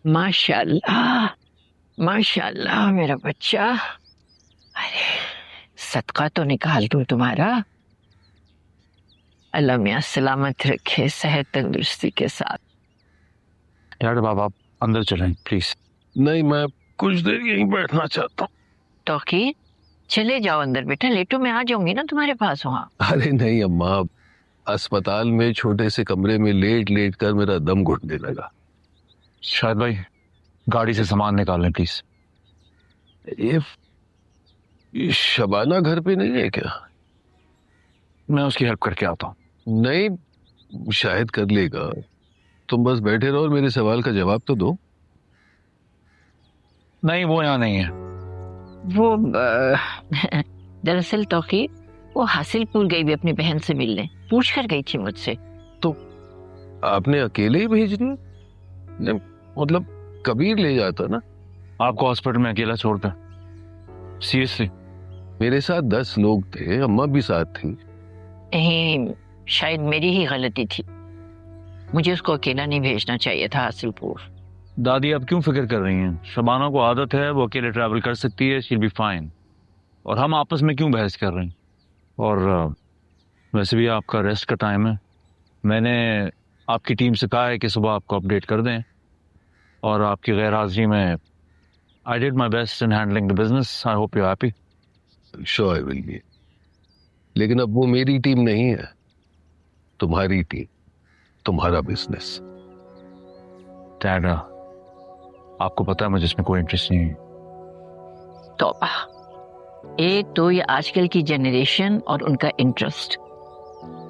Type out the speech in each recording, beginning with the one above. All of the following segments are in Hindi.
माशाल्लाह, माशाल्लाह मेरा बच्चा। अरे सदका तो निकाल दूं तुम्हारा। अल्लाह मियां सलामत रखे, सेहत तंदुरुस्ती के साथ। डॉक्टर बाबा आप अंदर चलें प्लीज। नहीं, मैं कुछ देर यहीं बैठना चाहता हूँ। तौकीर, चले जाओ अंदर बेटा, लेटो, मैं आ जाऊंगी ना तुम्हारे पास वहाँ। अरे नहीं अम्मा, अस्पताल में छोटे से कमरे में लेट लेट कर मेरा दम घुटने लगा। शायद भाई गाड़ी से सामान निकाल लें प्लीज। ये शबाना घर पे नहीं है क्या? मैं उसकी हेल्प करके आता हूँ। नहीं, शायद कर लेगा। तुम बस बैठे रहो और मेरे सवाल का जवाब तो दो। नहीं वो यहाँ नहीं है। वो दरअसल तौकीर, वो हासिलपुर गई भी अपनी बहन से मिलने, पूछ कर गई थी मुझसे। तो आपने अकेले ही भेज दिया? नहीं, मतलब कबीर ले जाता ना। आपको हॉस्पिटल में अकेला छोड़कर? सीरियसली? मेरे साथ 10 लोग थे, अम्मा भी साथ थी। नहीं, शायद मेरी ही गलती थी, मुझे उसको अकेला नहीं भेजना चाहिए था हासिलपुर। दादी आप क्यों फिक्र कर रही हैं? शबाना को आदत है, वो अकेले ट्रैवल कर सकती है, शी विल बी फाइन। और हम आपस में क्यों बहस कर रहे हैं? और वैसे भी आपका रेस्ट का टाइम है। मैंने आपकी टीम से कहा है कि सुबह आपको अपडेट कर दें, और आपकी गैर हाजिरी में I did my best in handling the business. I hope you happy. Sure I will be. लेकिन अब वो मेरी टीम नहीं है, तुम्हारी टीम, तुम्हारा बिजनेस। डैड आपको पता है मुझे इसमें कोई इंटरेस्ट नहीं है। तौबा, एक तो ये आजकल की जनरेशन और उनका इंटरेस्ट।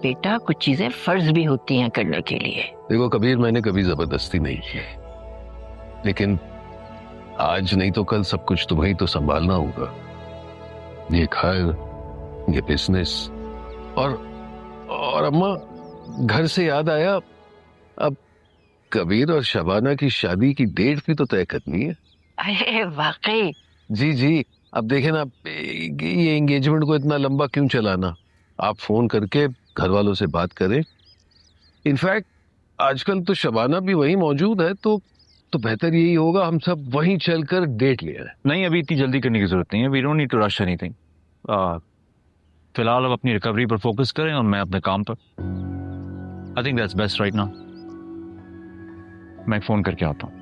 बेटा कुछ चीजें फर्ज भी होती हैं करने के लिए। देखो कबीर, मैंने कभी जबरदस्ती नहीं की, लेकिन आज नहीं तो कल सब कुछ तुम्हें ही तो संभालना होगा। ये घर, ये बिजनेस, और अम्मा, घर से याद आया, अब कबीर और शबाना की शादी की डेट भी तो तय करनी है। अरे वाकई? जी जी। अब देखें ना, ये एंगेजमेंट को इतना लंबा क्यों चलाना? आप फोन करके घर वालों से बात करें। इनफैक्ट आजकल तो शबाना भी वहीं मौजूद है, तो बेहतर यही होगा हम सब वहीं चलकर डेट ले आए। नहीं, अभी इतनी जल्दी करने की जरूरत नहीं है। We don't need to rush anything. फिलहाल अब अपनी रिकवरी पर फोकस करें और मैं अपने काम पर। I think that's best right now. मैं फोन करके आता हूँ।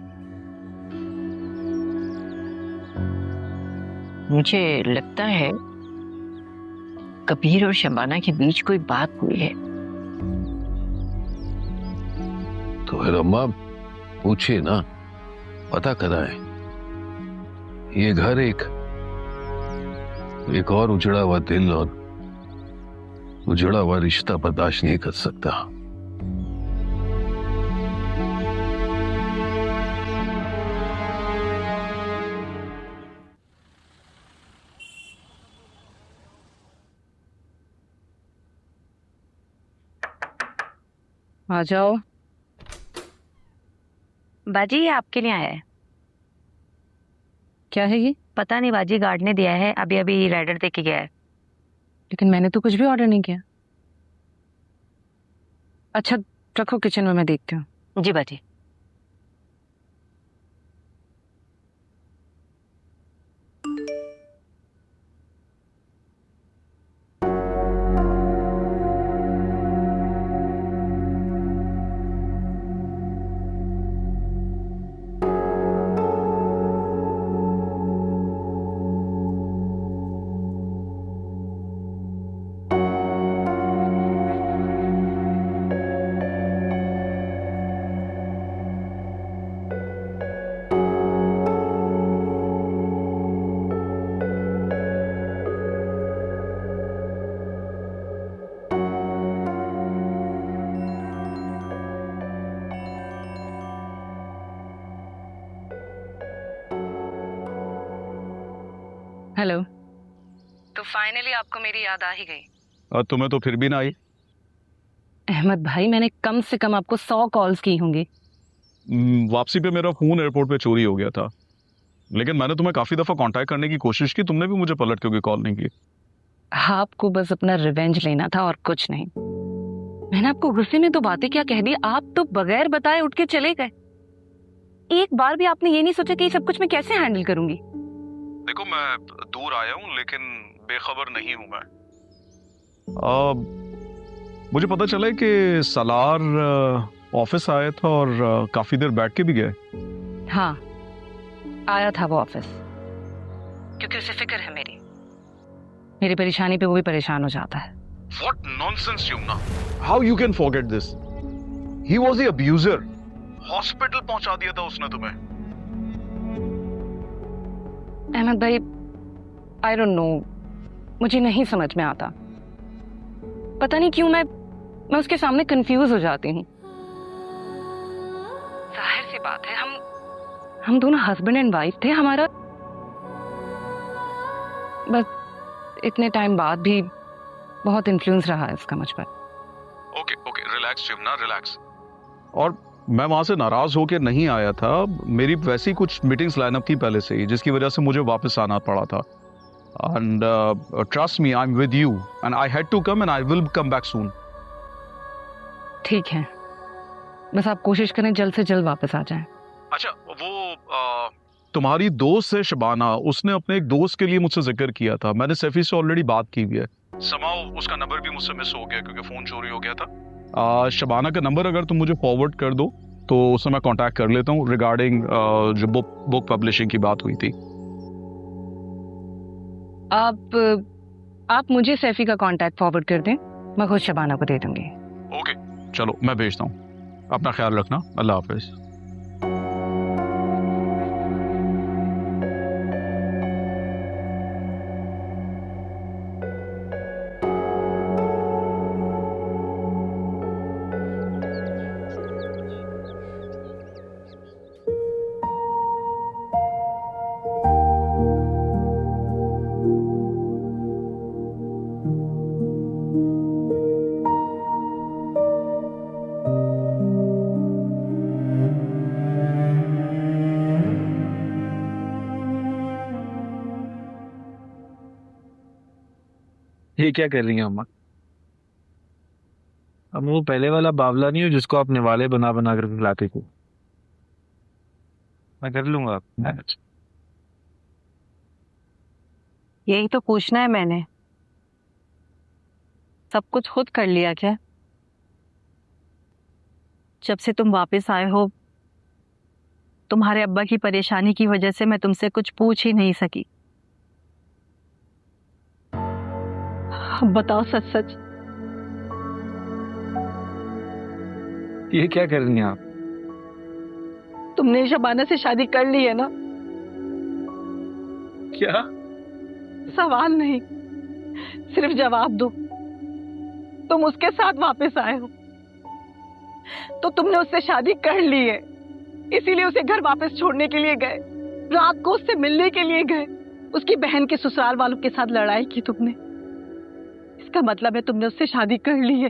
मुझे लगता है कबीर और शबाना के बीच कोई बात हुई है। तो फिर अम्मा पूछिए ना, पता कराएं। ये घर एक और उजड़ा हुआ दिल और उजड़ा हुआ रिश्ता बर्दाश्त नहीं कर सकता। आ जाओ। बाजी ये आपके लिए आया है। क्या है ये? पता नहीं बाजी, गार्ड ने दिया है, अभी अभी राइडर दे के गया है। लेकिन मैंने तो कुछ भी ऑर्डर नहीं किया। अच्छा रखो, किचन में मैं देखती हूँ। जी बाजी। हेलो। तो फाइनली आपको मेरी याद आ ही गई। और तुम्हें तो फिर भी ना आई। अहमद भाई, मैंने कम से कम आपको 100 कॉल्स की होंगी। वापसी पे मेरा फोन एयरपोर्ट पे चोरी हो गया था, लेकिन मैंने तुम्हें काफी दफा कांटेक्ट करने की कोशिश की, तुमने भी मुझे पलट के कॉल नहीं की। आपको बस अपना रिवेंज लेना था और कुछ नहीं। मैंने आपको गुस्से में तो बातें क्या कह दी, आप तो बगैर बताए उठ के चले गए। एक बार भी आपने ये नहीं सोचा कि ये सब कुछ मैं कैसे हैंडल करूंगी? देखो, मैं दूर आया हूँ लेकिन बेखबर नहीं हूँ मैं। मुझे पता चला है कि सलार ऑफिस आया था और काफी देर बैठ के भी गए। हाँ, आया था वो ऑफिस, क्योंकि उसे फिक्र है मेरी परेशानी पे वो भी परेशान हो जाता है। What nonsense, Yumna! How you can forget this? He was the abuser. Hospital पहुंचा दिया था उसने तुम्हें। अहमद भाई, आई डोंट नो, मुझे नहीं समझ में आता। पता नहीं क्यों मैं उसके सामने कंफ्यूज हो जाती हूँ। जाहिर सी बात है, हम दोनों हस्बैंड एंड वाइफ थे। हमारा बस इतने टाइम बाद भी बहुत इन्फ्लुएंस रहा है इसका मुझ पर। Okay, relax Yumna, relax. और मैं वहां से नाराज होकर नहीं आया था। मेरी वैसी कुछ मीटिंग्स लाइनअप थी पहले से ही, जिसकी वजह से मुझे वापस आना पड़ा था। And trust me, I am with you and I had to come and I will come back soon. ठीक है, बस आप कोशिश करें जल्द से जल्द वापस आ जाएं। अच्छा, वो तुम्हारी दोस्त है शबाना, उसने अपने एक दोस्त के लिए मुझसे जिक्र किया था। मैंने सैफी से ऑलरेडी बात की हुई है। समाओ उसका नंबर भी मुझसे मिस हो गया क्योंकि फोन चोरी हो गया था। शबाना का नंबर अगर तुम मुझे फॉरवर्ड कर दो तो उससे मैं कांटेक्ट कर लेता हूँ रिगार्डिंग जो बुक पब्लिशिंग की बात हुई थी। आप मुझे सैफी का कांटेक्ट फॉरवर्ड कर दें, मैं खुद शबाना को दे दूंगी। ओके, चलो मैं भेजता हूँ। अपना ख्याल रखना। अल्लाह हाफिज। ये क्या कर रही हैं अम्मा? अब वो पहले वाला बावला नहीं हो जिसको आप निवाले बना बना कर खिलाते थे। मैं कर लूंगा मैनेज। यही तो पूछना है मैंने। सब कुछ खुद कर लिया क्या? जब से तुम वापस आए हो, तुम्हारे अब्बा की परेशानी की वजह से मैं तुमसे कुछ पूछ ही नहीं सकी। अब बताओ सच सच, ये क्या कर रही हैं आप? तुमने शबाना से शादी कर ली है ना? क्या? सवाल नहीं, सिर्फ जवाब दो। तुम उसके साथ वापस आए हो तो तुमने उससे शादी कर ली है, इसीलिए उसे घर वापस छोड़ने के लिए गए, रात को उससे मिलने के लिए गए। उसकी बहन के ससुराल वालों के साथ लड़ाई की तुमने। इसका मतलब है तुमने उससे शादी कर ली है।